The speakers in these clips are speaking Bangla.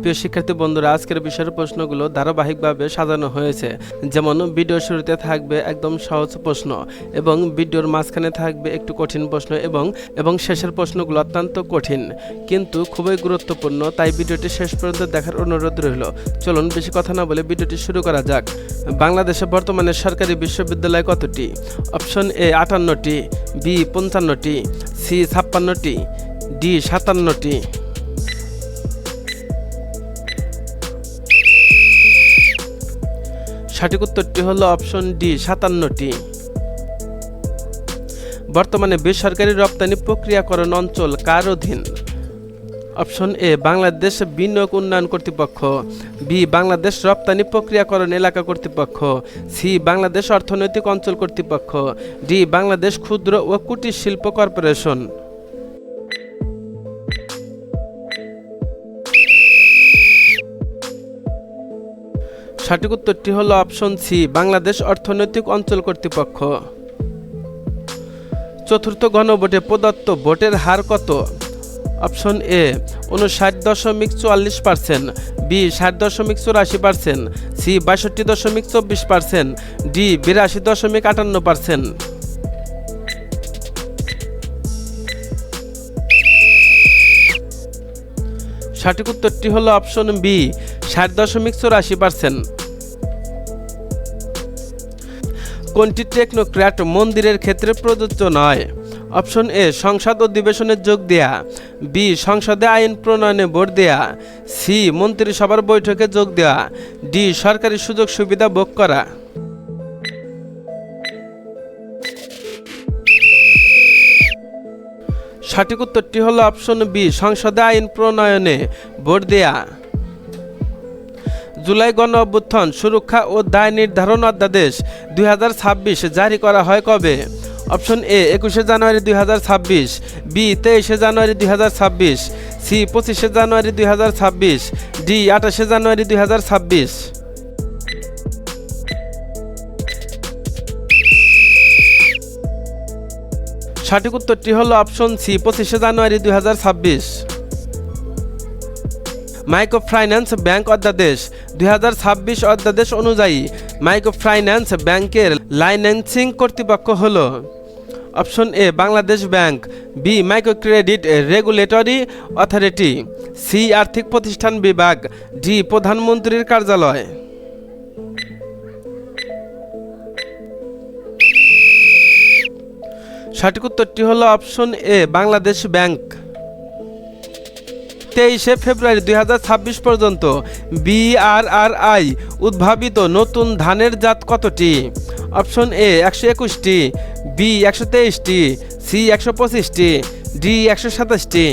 প্রিয় শিক্ষার্থী বন্ধুরা, আজকের বিষয়ের প্রশ্নগুলো ধারাবাহিকভাবে সাজানো হয়েছে। যেমন ভিডিও শুরুতে থাকবে একদম সহজ প্রশ্ন, এবং ভিডিওর মাঝখানে থাকবে একটু কঠিন প্রশ্ন, এবং শেষের প্রশ্নগুলো অত্যন্ত কঠিন কিন্তু খুবই গুরুত্বপূর্ণ। তাই ভিডিওটি শেষ পর্যন্ত দেখার অনুরোধ রইল। চলুন বেশি কথা না বলে ভিডিওটি শুরু করা যাক। বাংলাদেশে বর্তমানে সরকারি বিশ্ববিদ্যালয় কতটি? অপশন এ 58টি, বি 55টি, সি 56টি, ডি 57টি। সঠিক উত্তরটি হলো অপশন ডি 57টি। বর্তমানে বেসরকারি রপ্তানি প্রক্রিয়াকরণ অঞ্চল কার অধীন? অপশন এ বাংলাদেশ বিনিয়োগ উন্নয়ন কর্তৃপক্ষ, বি বাংলাদেশ রপ্তানি প্রক্রিয়াকরণ এলাকা কর্তৃপক্ষ, সি বাংলাদেশ অর্থনৈতিক অঞ্চল কর্তৃপক্ষ, ডি বাংলাদেশ ক্ষুদ্র ও কুটির শিল্প কর্পোরেশন। সঠিক উত্তরটি হলো অপশন সি বাংলাদেশ অর্থনৈতিক অঞ্চল কর্তৃপক্ষ। চতুর্থ গণভোটে প্রদত্ত ভোটের হার কত? Option A 59.44%, B 60.84%, C 62.24%, D 82.58%। সঠিক উত্তরটি হলো অপশন বি 60.84%। কোনটি টেকনোক্র্যাট মন্দিরের ক্ষেত্রে প্রযোজ্য নয়? অপশন এ সংসদ অধিবেশনে যোগ দেয়া, বি সংসদে আইন প্রণয়নে ভোট দেয়া, সি মন্ত্রিসভার বৈঠকে যোগ দেওয়া, ডি সরকারি সুযোগ সুবিধা ভোগ করা। সঠিক উত্তরটি হলো অপশন বি সংসদে আইন প্রণয়নে ভোট দেয়া। জুলাই গণ অভ্যুত্থান সুরক্ষা ও দায় নির্ধারণ অধ্যাদেশ 2026 জারি করা হয় কবে? অপশন এ 21শে জানুয়ারি 2026, বি 23শে জানুয়ারি 2026, সি 25শে জানুয়ারি 2026, ডি 28শে জানুয়ারি 2026। সঠিক উত্তরটি হলো অপশন সি 25শে জানুয়ারি 2026। মাইক্রোফাইন্যান্স ব্যাংক অধ্যাদেশ 2026 অধ্যাদেশ অনুযায়ী মাইক্রোফাইন্যান্স ব্যাংকের লাইসেন্সিং কর্তৃপক্ষ হল? Option A Bangladesh bank, B microcredit regulatory authority, C আর্থিক প্রতিষ্ঠান বিভাগ, ডি প্রধানমন্ত্রীর কার্যালয়। সঠিক উত্তরটি হলো অপশন এ বাংলাদেশ ব্যাংক। 23শে ফেব্রুয়ারি 2026 পর্যন্ত BRRI উদ্ভাবিত নতুন ধানের জাত কতটি? অপশন এ 121টি, বি 123টি, সি 125টি, ডি 127টি।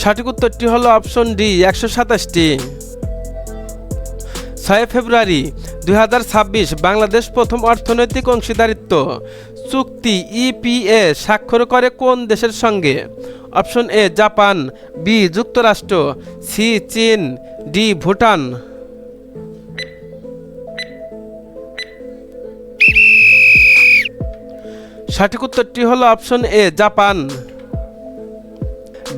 সঠিক উত্তরটি হলো অপশন ডি 127টি। 6 ফেব্রুয়ারি 2026 বাংলাদেশ প্রথম অর্থনৈতিক অংশীদারিত্ব চুক্তি EPA স্বাক্ষর করে কোন দেশের সঙ্গে? অপশন এ জাপান, বি যুক্তরাষ্ট্র, সি চীন, ডি ভুটান। সঠিক উত্তরটি হলো অপশন এ জাপান।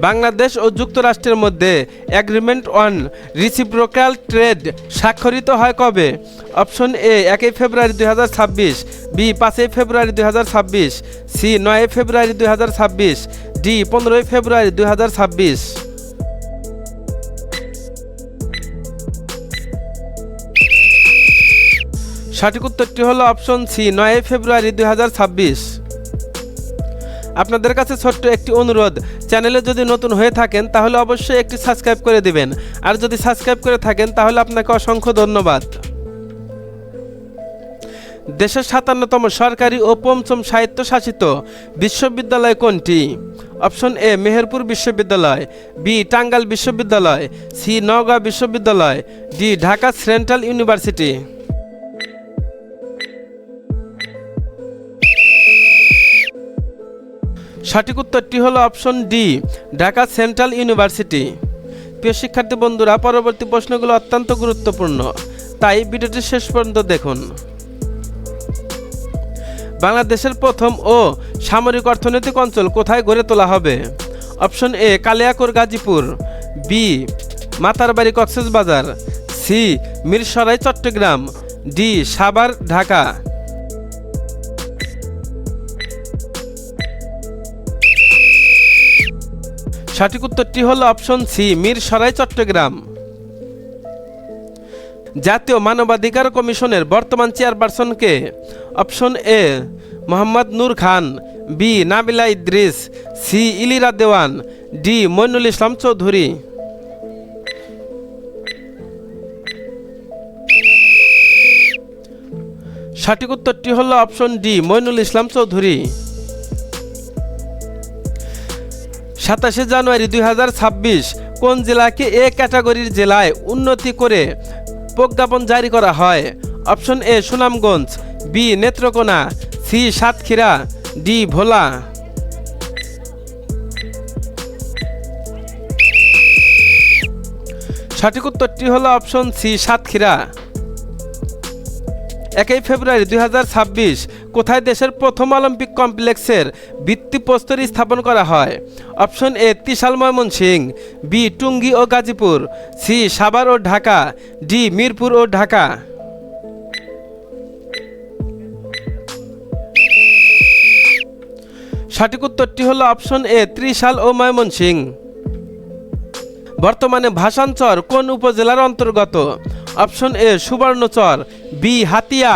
বাংলাদেশ ও যুক্তরাষ্ট্রের মধ্যে এগ্রিমেন্ট অন রিসিপ্রোক্যাল ট্রেড স্বাক্ষরিত হয় কবে? অপশন এ 1 ফেব্রুয়ারি 2026, বি 5 ফেব্রুয়ারি 2026, সি 9 ফেব্রুয়ারি 2026, ডি 15 ফেব্রুয়ারি 2026। সঠিক উত্তরটি হলো অপশন সি 9 ফেব্রুয়ারি 2026। আপনাদের কাছে ছোট্ট একটি অনুরোধ, চ্যানেলে যদি নতুন হয়ে থাকেন তাহলে অবশ্যই একটি সাবস্ক্রাইব করে দিবেন, আর যদি সাবস্ক্রাইব করে থাকেন তাহলে আপনাকে অসংখ্য ধন্যবাদ। দেশের 57তম সরকারি ও পঞ্চম স্বায়ত্তশাসিত বিশ্ববিদ্যালয় কোনটি? অপশন এ মেহেরপুর বিশ্ববিদ্যালয়, বি টাঙ্গাইল বিশ্ববিদ্যালয়, সি নওগাঁ বিশ্ববিদ্যালয়, ডি ঢাকা সেন্ট্রাল ইউনিভার্সিটি। সঠিক উত্তরটি হলো option D Dhaka central university. প্রিয় শিক্ষার্থী বন্ধুরা, পরবর্তী প্রশ্নগুলো অত্যন্ত গুরুত্বপূর্ণ, তাই ভিডিওটি শেষ পর্যন্ত দেখুন। বাংলাদেশের প্রথম ও সামরিক অর্থনৈতিক অঞ্চল কোথায় গড়ে তোলা হবে? Option A Kaliakair Gazipur, B Matarbari Cox's Bazar, C Mirsarai Chattogram, D Savar Dhaka. সঠিক উত্তরটি হল অপশন সি মিরসরাই চট্টগ্রাম। জাতীয় মানবাধিকার কমিশনের বর্তমান চেয়ারপারসন কে? Option A Mohammad Nur Khan, B Nabila Idris, C Ilira Dewan, D Moinul Islam Chowdhury. সঠিক উত্তরটি হল অপশন ডি মইনুল ইসলাম চৌধুরী। 27 জানুয়ারি 2026 কোন জেলাকে এ ক্যাটাগরির জেলায় উন্নতি করে প্রজ্ঞাপন জারি করা হয়? Option A Sunamganj, B Netrokona, C Satkhira, D Bhola. সঠিক উত্তরটি হলো অপশন সি সাতক্ষীরা। 1 ফেব্রুয়ারি 2026 কোথায় দেশের প্রথম অলিম্পিক কমপ্লেক্সের ভিত্তিপ্রস্তর স্থাপন করা হয়? Option A Trishal Mymensingh, B Tongi ও গাজীপুর, সি সাভার ও ঢাকা, ডি মিরপুর ও ঢাকা। সঠিক উত্তরটি হলো অপশন এ ত্রিশাল ও ময়মনসিংহ। বর্তমানে ভাষানচর কোন উপজেলার অন্তর্গত? Option A Subarnachar, B Hatiya,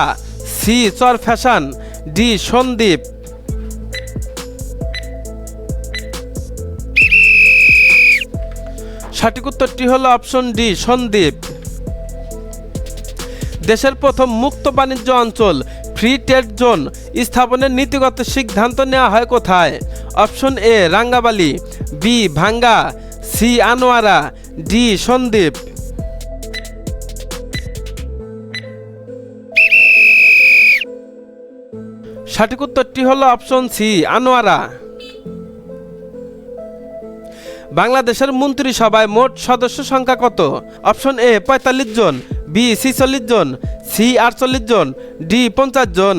C Char Fasson, D Sandwip. সঠিক উত্তরটি হলো অপশন ডি সন্দ্বীপ। দেশের প্রথম মুক্ত বাণিজ্য অঞ্চল ফ্রি ট্রেড জোন স্থাপনের নীতিগত সিদ্ধান্ত নেওয়া হয় কোথায়? অপশন এ রাঙ্গাবালি, বি ভাঙ্গা, সি আনোয়ারা, ডি সন্দ্বীপ। সঠিক উত্তরটি হলো অপশন সি আনোয়ারা। বাংলাদেশের মন্ত্রিসভায় মোট সদস্য সংখ্যা কত? অপশন এ 45 জন, বি 46 জন, সি 48 জন, ডি 50 জন।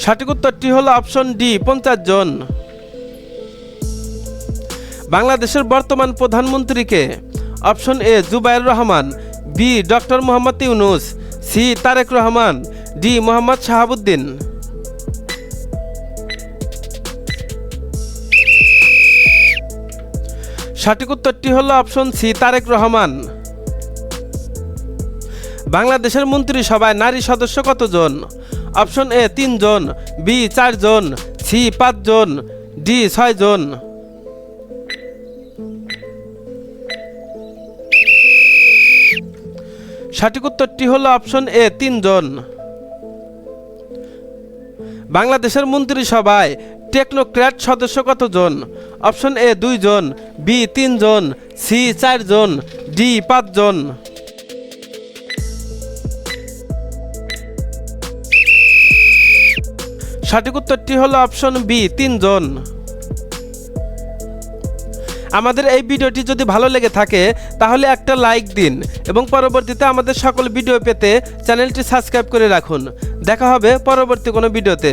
সঠিক উত্তরটি হলো অপশন ডি 50 জন। বাংলাদেশের বর্তমান প্রধানমন্ত্রীকে? Option A Zubair Rahman, B doctor Mohammad Yunus, C Tarique Rahman, D Mohammad Shahabuddin. সঠিক উত্তরটি হলো অপশন সি তারেক রহমান। বাংলাদেশের মন্ত্রিসভায় নারী সদস্য কতজন? অপশন এ 3 জন, বি 4 জন, সি 5 জন, ডি 6 জন। সঠিক উত্তরটি হলো অপশন এ 3 জন। বাংলাদেশের মন্ত্রিসভায় টেকনোক্র্যাট সদস্য কতজন? অপশন এ 2 জন, বি 3 জন, সি 4 জন, ডি 5 জন। সঠিক উত্তরটি হলো অপশন বি 3 জন। আমাদের এই ভিডিওটি যদি ভালো লেগে থাকে তাহলে একটা লাইক দিন এবং পরবর্তীতে আমাদের সকল ভিডিও পেতে চ্যানেলটি সাবস্ক্রাইব করে রাখুন। দেখা হবে পরবর্তী কোনো ভিডিওতে।